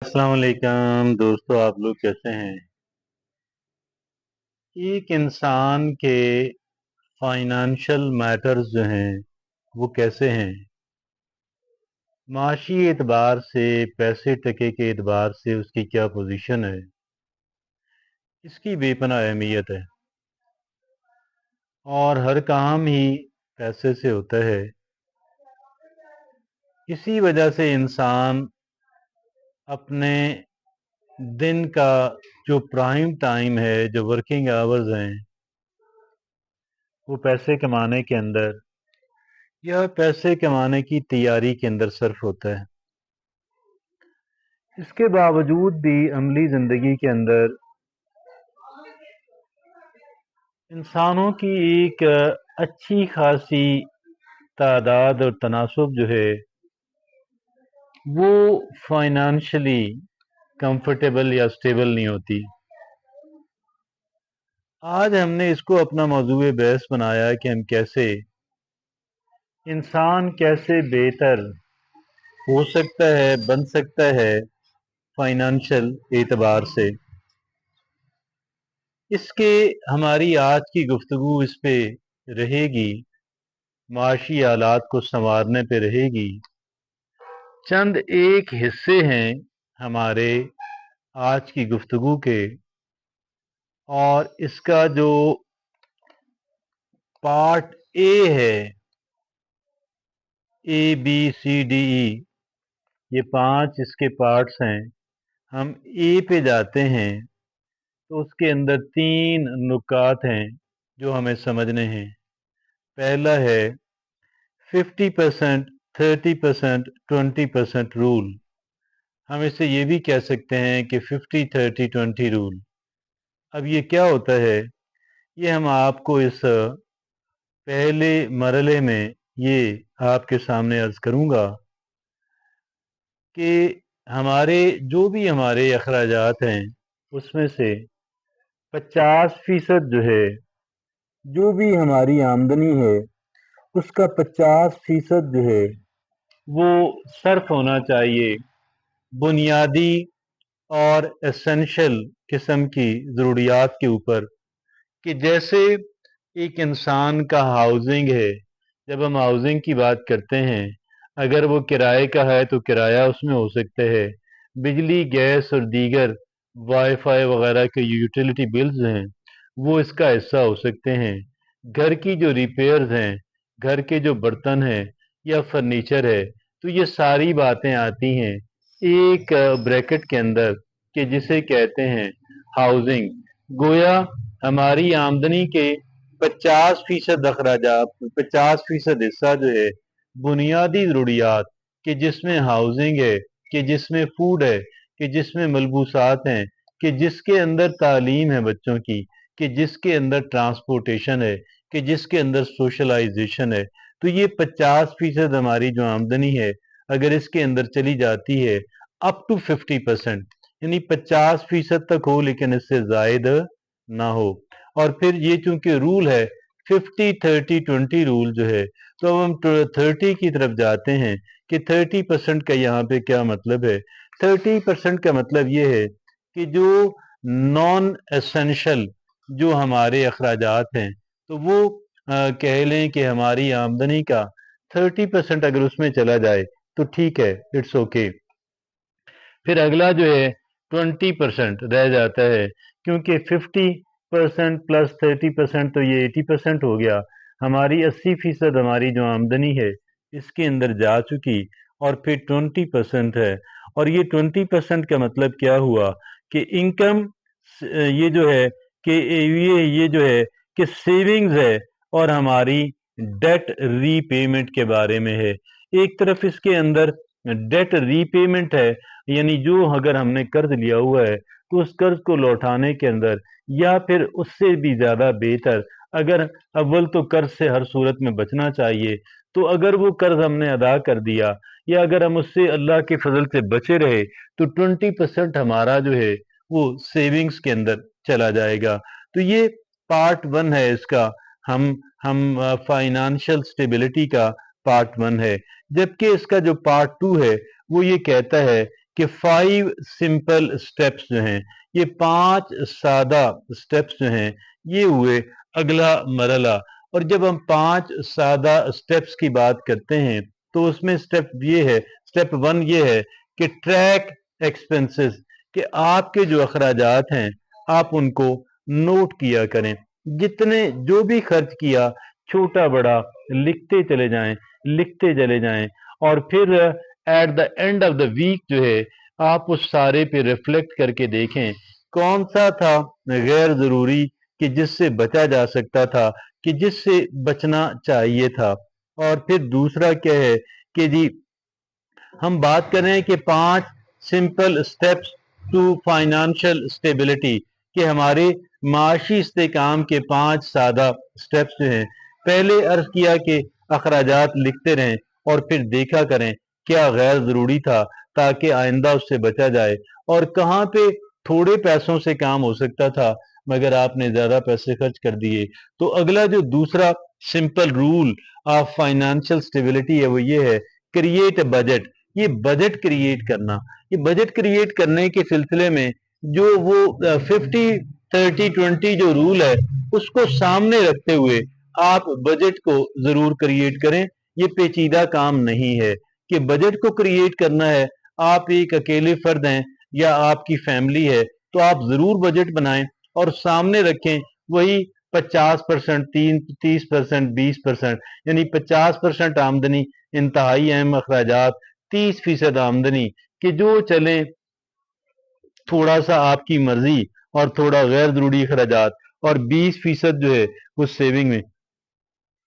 अस्सलाम वालेकुम दोस्तों, आप लोग कैसे हैं? एक इंसान के फाइनेंशियल मैटर्स जो हैं वो कैसे हैं? माशी एतबार से, पैसे टके के एतबार से उसकी क्या पोजीशन है? इसकी बेपनाह अहमियत है और हर काम ही पैसे से होता है। इसी वजह से इंसान अपने दिन का जो प्राइम टाइम है, जो वर्किंग आवर्स हैं, वो पैसे कमाने के अंदर या पैसे कमाने की तैयारी के अंदर सर्फ होता है। इसके बावजूद भी अमली ज़िंदगी के अंदर इंसानों की एक अच्छी खासी तादाद और तनासुब जो है वो फाइनेंशियली कंफर्टेबल या स्टेबल नहीं होती। आज हमने इसको अपना मौजूए बहस बनाया कि हम कैसे इंसान कैसे बेहतर हो सकता है, बन सकता है फाइनेंशियल एतबार से। इसके हमारी आज की गुफ्तगू इस पे रहेगी, माशी हालात को संवारने पे रहेगी। चंद एक हिस्से हैं हमारे आज की गुफ्तगू के, और इसका जो पार्ट ए है, A B C D E, ये 5 इसके पार्ट्स हैं। हम ए पे जाते हैं तो उसके अंदर 3 नुकात हैं जो हमें समझने हैं। पहला है 50%, 30%, 20% रूल। हम इसे ये भी कह सकते हैं कि 50-30-20 रूल। अब ये क्या होता है, ये हम आपको इस पहले मरले में ये आपके सामने अर्ज करूंगा कि हमारे जो भी हमारे अखराजात हैं उसमें से 50% जो है, जो भी हमारी आमदनी है उसका 50% जो है वो सर्फ होना चाहिए बुनियादी और एसेंशियल किस्म की ज़रूरियात के ऊपर। कि जैसे एक इंसान का हाउसिंग है, जब हम हाउसिंग की बात करते हैं, अगर वो किराए का है तो किराया उसमें हो सकता है, बिजली गैस और दीगर वाईफाई वगैरह के यूटिलिटी बिल्स हैं वो इसका हिस्सा हो सकते हैं। घर की जो रिपेयर्स हैं, घर के जो बर्तन हैं या फर्नीचर है, तो ये सारी बातें आती हैं एक ब्रैकेट के अंदर कि जिसे कहते हैं हाउसिंग। गोया हमारी आमदनी के 50% अखराजात, 50% हिस्सा जो है बुनियादी ज़रूरियात, कि जिसमें हाउसिंग है, कि जिसमें फूड है, कि जिसमें मलबूसात हैं, कि जिसके अंदर तालीम है बच्चों की, कि जिसके अंदर ट्रांसपोर्टेशन है, कि जिसके अंदर सोशलाइजेशन है। तो ये 50% हमारी जो आमदनी है, अगर इसके अंदर चली जाती है अप टू 50%, यानी 50% तक हो लेकिन इससे जायद ना हो। और फिर ये चूंकि रूल है 50-30-20 रूल जो है, तो अब हम 30 की तरफ जाते हैं कि 30% का यहाँ पे क्या मतलब है। 30% का मतलब ये है कि जो नॉन एसेंशियल जो हमारे अखराजात हैं, तो वो कह लें कि हमारी आमदनी का 30% अगर उसमें चला जाए तो ठीक है, इट्स ओके। फिर अगला जो है 20% रह जाता है, क्योंकि 50% प्लस 30% तो ये 80% हो गया। हमारी 80% हमारी जो आमदनी है इसके अंदर जा चुकी, और फिर 20% है। और ये 20% का मतलब क्या हुआ कि इनकम, ये जो है कि ये जो है कि सेविंग्स है, और हमारी डेट रीपेमेंट के बारे में है। एक तरफ इसके अंदर डेट रीपेमेंट है, यानी जो अगर हमने कर्ज लिया हुआ है तो उस कर्ज को लौटाने के अंदर, या फिर उससे भी ज़्यादा बेहतर, अगर अव्वल तो कर्ज से हर सूरत में बचना चाहिए, तो अगर वो कर्ज हमने अदा कर दिया या अगर हम उससे अल्लाह के फजल से बचे रहे तो 20% हमारा जो है वो सेविंग्स के अंदर चला जाएगा। तो ये पार्ट 1 है इसका। हम फाइनेंशियल स्टेबिलिटी का पार्ट 1 है। जबकि इसका जो पार्ट 2 है वो ये कहता है कि 5 सिंपल स्टेप्स जो हैं, ये 5 सादा स्टेप्स जो हैं, ये हुए अगला मरला। और जब हम 5 सादा स्टेप्स की बात करते हैं तो उसमें स्टेप 1 ये है कि ट्रैक एक्सपेंसेस, कि आपके जो अखराजात हैं आप उनको नोट किया करें। जितने जो भी खर्च किया छोटा बड़ा लिखते चले जाएं और फिर at the end of the week जो है आप उस सारे पे रिफ्लेक्ट करके देखें कौन सा था गैर जरूरी कि जिससे बचा जा सकता था, कि जिससे बचना चाहिए था। और फिर दूसरा क्या है कि जी हम बात कर रहे हैं कि 5 simple steps to financial stability, कि हमारे माशी इस्तेकाम के 5 सादा स्टेप्स जो हैं। पहले अर्ज किया कि अखराजात लिखते रहें और फिर देखा करें क्या गैर ज़रूरी था ताकि आइंदा उससे बचा जाए, और कहाँ पे थोड़े पैसों से काम हो सकता था मगर आपने ज़्यादा पैसे खर्च कर दिए। तो अगला जो दूसरा simple rule of financial stability है वो ये है, क्रिएट अ बजट। ये बजट क्रिएट करना, ये बजट क्रिएट करने के सिलसिले में जो वो 50-30-20 जो रूल है उसको सामने रखते हुए आप बजट को जरूर क्रिएट करें। ये पेचीदा काम नहीं है कि बजट को क्रिएट करना है। आप एक अकेले फर्द हैं या आपकी फैमिली है तो आप जरूर बजट बनाएं और सामने रखें वही 50%, 30%, 20%, यानी 50% आमदनी इंतहाई अहम अखराजात, 30% आमदनी कि जो चले थोड़ा सा आपकी मर्जी और थोड़ा गैर जरूरी अखराजात, और 20% जो है वो सेविंग में।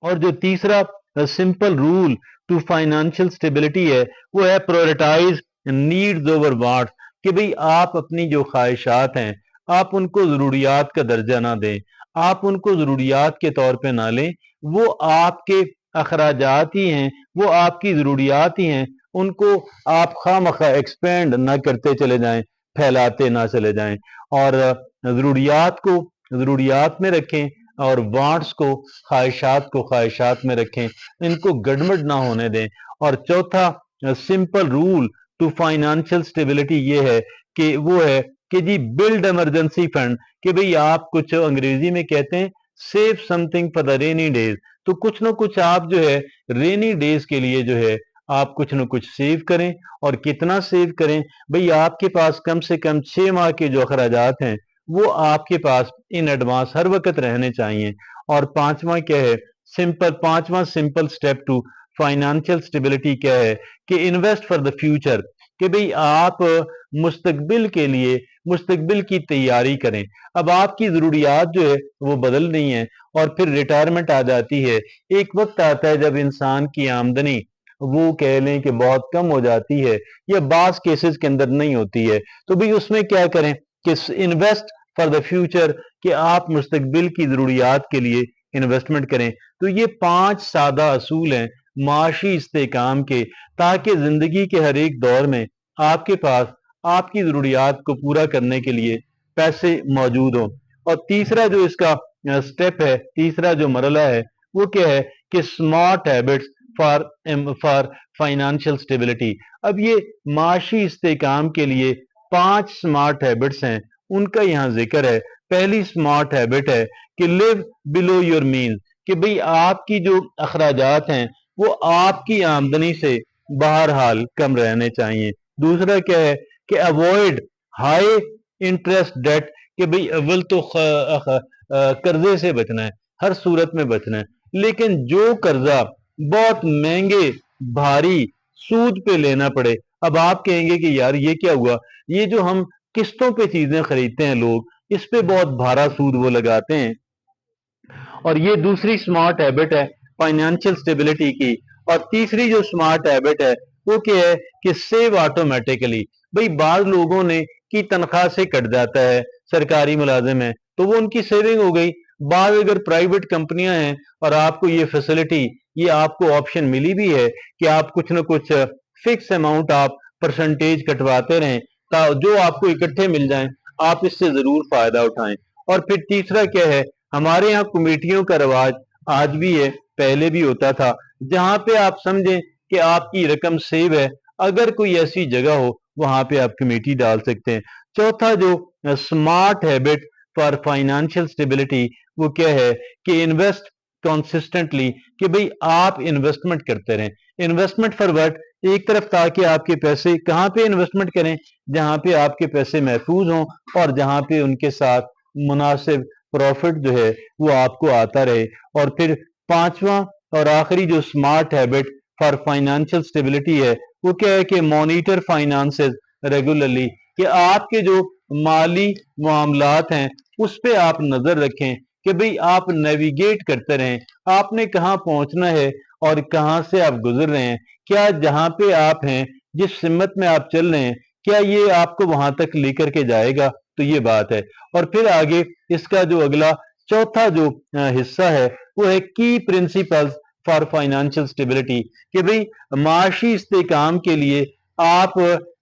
और जो तीसरा simple rule to financial stability है वो है प्रायोरिटाइज नीड्स ओवर वांट्स, कि भाई आप अपनी जो ख्वाहिशात हैं आप उनको ज़रूरियात का दर्जा ना दें, आप उनको ज़रूरियात के तौर पे ना लें। वो आपके अखराजात ही हैं, वो आपकी ज़रूरियात ही हैं, उनको आप खामखा एक्सपेंड ना करते चले जाएं, फैलाते ना चले जाएं। और ज़रूरियात को ज़रूरियात में रखें और वांट्स को, ख्वाहिशात को ख्वाहिशात में रखें, इनको गड़बड़ ना होने दें। और चौथा simple rule to financial stability ये है कि वो है कि जी बिल्ड इमरजेंसी फंड, कि भाई आप कुछ अंग्रेजी में कहते हैं save something for the rainy days, तो कुछ ना कुछ आप जो है रेनी डेज के लिए जो है आप कुछ ना कुछ सेव करें। और कितना सेव करें भाई, आपके पास कम से कम 6 माह के जो अखराजात हैं वो आपके पास इन एडवांस हर वक्त रहने चाहिए। और पांचवा simple step to financial stability क्या है कि इन्वेस्ट फॉर द फ्यूचर, कि भाई आप मुस्तकबिल के लिए मुस्तकबिल की तैयारी करें। अब आपकी ज़रूरियात जो है वो बदल रही हैं और फिर रिटायरमेंट आ जाती है। एक वक्त आता है जब इंसान की आमदनी वो कह लें कि बहुत कम हो जाती है या बास केसेस के अंदर नहीं होती है, तो भाई उसमें क्या करें कि इन्वेस्ट फॉर द फ्यूचर, कि आप मुस्तकबिल की ज़रूरियात के लिए इन्वेस्टमेंट करें। तो ये 5 सादा असूल हैं माशी इस्तेकाम के, ताकि ज़िंदगी के हर एक दौर में आपके पास आपकी ज़रूरियात को पूरा करने के लिए पैसे मौजूद हों। और तीसरा जो इसका स्टेप है, तीसरा जो मरला है वो क्या है कि smart habits for for financial stability. अब ये माशी इस्तेकाम के लिए 5 स्मार्ट हैबिट्स हैं, उनका यहाँ जिक्र है। पहली स्मार्ट हैबिट है कि लिव बिलो योर मीन्स, कि भाई आपकी जो अखराजात हैं वो आपकी आमदनी से बहरहाल कम रहने चाहिए। दूसरा क्या है कि अवॉइड हाई इंटरेस्ट डेट, कि भाई अव्वल तो कर्जे से बचना है, हर सूरत में बचना है, लेकिन जो कर्जा बहुत महंगे भारी सूद पे लेना पड़े। अब आप कहेंगे कि यार ये क्या हुआ, ये जो हम किस्तों पे चीजें खरीदते हैं लोग, इस पे बहुत भारा सूद वो लगाते हैं। और ये दूसरी स्मार्ट हैबिट है फाइनेंशियल स्टेबिलिटी की। और तीसरी जो स्मार्ट हैबिट है वो क्या है कि सेव ऑटोमेटिकली। भाई बाज लोगों ने की तनख्वाह से कट जाता है, सरकारी मुलाजिम है तो वो उनकी सेविंग हो गई। बाद अगर प्राइवेट कंपनियां हैं और आपको ये फैसिलिटी, ये आपको ऑप्शन मिली भी है कि आप कुछ ना कुछ फिक्स अमाउंट आप परसेंटेज कटवाते रहें, जो आपको इकट्ठे मिल जाएं, आप इससे जरूर फायदा उठाएं। और फिर तीसरा क्या है, हमारे यहाँ कमेटियों का रवाज आज भी है, पहले भी होता था, जहां पे आप समझें कि आपकी रकम सेव है, अगर कोई ऐसी जगह हो वहां पे आप कमेटी डाल सकते हैं। चौथा जो smart habit for financial stability वो क्या है कि इन्वेस्ट कंसिस्टेंटली, कि भाई आप इन्वेस्टमेंट करते रहें। Investment for what? एक तरफ ताकि आपके पैसे कहाँ पे इन्वेस्टमेंट करें, जहां पे आपके पैसे महफूज हों और जहां पे उनके साथ मुनासिब प्रॉफिट जो है वो आपको आता रहे। और फिर पांचवा और आखिरी जो smart habit for financial stability है वो क्या है कि मॉनिटर फाइनेंसेस रेगुलरली, कि आपके जो माली मामलात हैं उस पे आप नजर रखें कि भाई आप नेविगेट करते रहें, आपने कहाँ पहुंचना है और कहाँ से आप गुजर रहे हैं, क्या जहां पे आप हैं जिस सिमत में आप चल रहे हैं क्या ये आपको वहां तक लेकर के जाएगा। तो ये बात है। और फिर आगे इसका जो अगला चौथा जो हिस्सा है वो है की प्रिंसिपल्स फॉर फाइनेंशियल स्टेबिलिटी, कि भाई माशी इस्तेकाम के लिए आप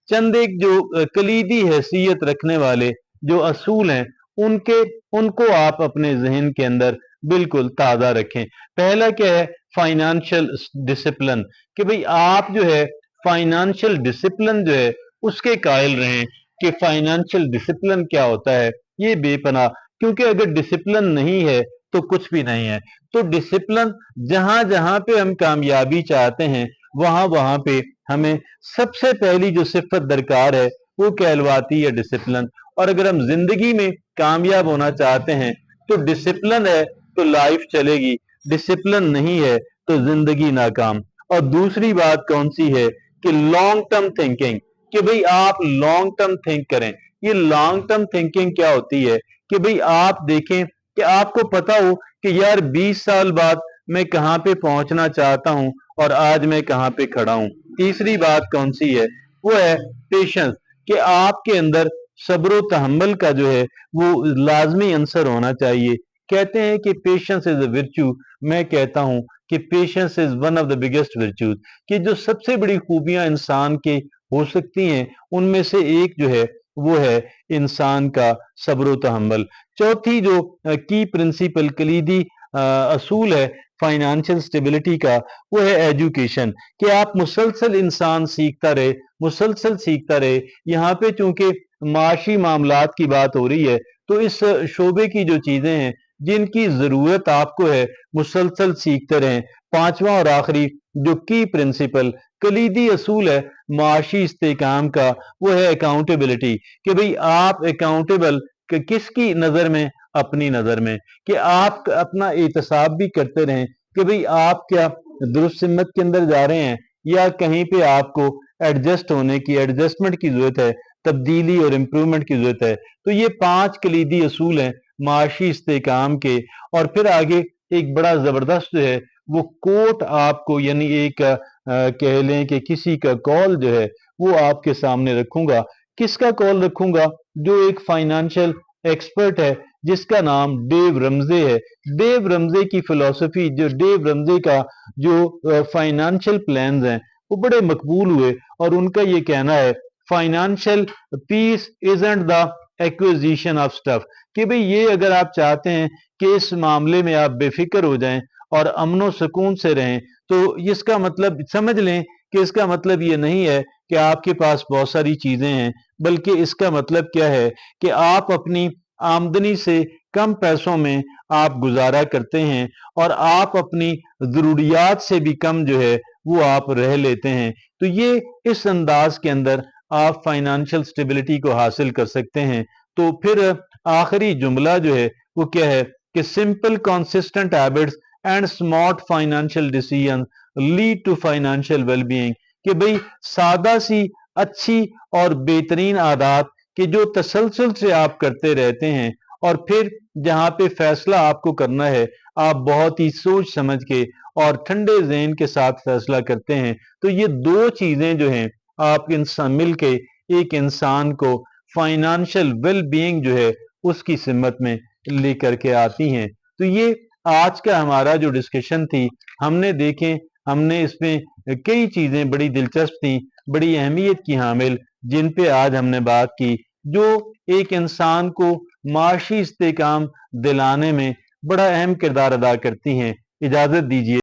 चंद एक जो कलीदी हैसियत रखने वाले जो असूल हैं उनके उनको आप अपने जहन के अंदर बिल्कुल ताज़ा रखें। पहला क्या है? फाइनेंशियल डिसिप्लिन, कि भाई आप जो है फाइनेंशियल डिसिप्लिन जो है उसके कायल रहें कि फाइनेंशियल डिसिप्लिन क्या होता है। ये बेपनाह, क्योंकि अगर डिसिप्लिन नहीं है तो कुछ भी नहीं है। तो डिसिप्लिन जहां जहां पे हम कामयाबी चाहते हैं वहां वहां पे हमें सबसे पहली जो सिफत दरकार है वो कहलवाती है डिसिप्लिन। और अगर हम जिंदगी में कामयाब होना चाहते हैं तो डिसिप्लिन है तो लाइफ चलेगी, डिसिप्लिन नहीं है तो जिंदगी नाकाम। और दूसरी बात कौन सी है कि लॉन्ग टर्म थिंकिंग, कि भाई आप लॉन्ग टर्म थिंक करें। ये लॉन्ग टर्म थिंकिंग क्या होती है कि भाई आप देखें कि आपको पता हो कि यार 20 साल बाद मैं कहाँ पे पहुंचना चाहता हूं और आज मैं कहाँ पे खड़ा हूं। तीसरी बात कौन सी है? वो है पेशेंस, कि आपके अंदर सब्र तहम्मुल का जो है वो लाजमी अंसर होना चाहिए। कहते हैं कि पेशेंस इज अ विर्च्यू, मैं कहता हूं कि patience is one of the biggest virtues, कि जो सबसे बड़ी खूबियां इंसान के हो सकती हैं उनमें से एक जो है वो है इंसान का सब्र तहम्मुल। चौथी जो की प्रिंसिपल कलीदी असूल है फाइनेंशियल स्टेबिलिटी का वो है एजुकेशन, कि आप मुसलसल इंसान सीखता रहे, मुसलसल सीखता रहे। यहाँ पे चूंकि माशी मामलात की बात हो रही है तो इस शोबे की जो चीजें हैं जिनकी जरूरत आपको है मुसलसल सीखते रहें। पांचवा और आखिरी जो की प्रिंसिपल कलीदी असूल है माशी इस्तेकाम का वो है अकाउंटेबिलिटी, कि भाई आप अकाउंटेबल किसकी नजर में? अपनी नजर में, कि आप अपना एहतसाब भी करते रहें कि भाई आप क्या दुरुस्त सिमत के अंदर जा रहे हैं या कहीं पे आपको एडजस्ट होने की एडजस्टमेंट की जरूरत है, तब्दीली और इम्प्रूवमेंट की जरूरत है। तो ये 5 कलीदी असूल हैं माशी इस्तेकाम के। और फिर आगे एक बड़ा जबरदस्त जो है वो कोट आपको, यानी एक कह लें कि किसी का कॉल जो है वो आपके सामने रखूंगा। किसका कॉल रखूंगा? जो एक फाइनेंशियल एक्सपर्ट है जिसका नाम डेव रमजे है। डेव रमजे की फिलॉसफी, जो डेव रमजे का जो फाइनेंशियल प्लान्स हैं वो बड़े मकबूल हुए और उनका ये कहना है financial peace isn't the acquisition of stuff, कि भाई ये अगर आप चाहते हैं कि इस मामले में आप बेफिक्र हो जाएं और अमनो सुकून से रहें तो इसका मतलब समझ लें कि इसका मतलब ये नहीं है कि आपके पास बहुत सारी चीजें हैं, बल्कि इसका मतलब क्या है कि आप अपनी आमदनी से कम पैसों में आप गुजारा करते हैं और आप अपनी जरूरियात से भी कम जो है वो आप रह लेते हैं। तो ये इस अंदाज के अंदर आप फाइनेंशियल स्टेबिलिटी को हासिल कर सकते हैं। तो फिर आखिरी जुमला जो है वो क्या है कि simple consistent habits and smart financial decision lead to financial wellbeing, कि भाई सादा सी अच्छी और बेहतरीन आदत कि जो तसलसल से आप करते रहते हैं और फिर जहां पे फैसला आपको करना है आप बहुत ही सोच समझ के और ठंडे ज़हन के साथ फैसला करते हैं। तो ये दो चीजें जो हैं आप इंसान मिल के एक इंसान को फाइनेंशियल वेल बीइंग जो है उसकी सिमत में लेकर के आती हैं। तो ये आज का हमारा जो डिस्कशन थी, हमने देखें हमने इसमें कई चीजें बड़ी दिलचस्प थी, बड़ी अहमियत की हामिल, जिन पे आज हमने बात की, जो एक इंसान को माशी इस्तेकाम दिलाने में बड़ा अहम किरदार अदा करती हैं। इजाजत दीजिए।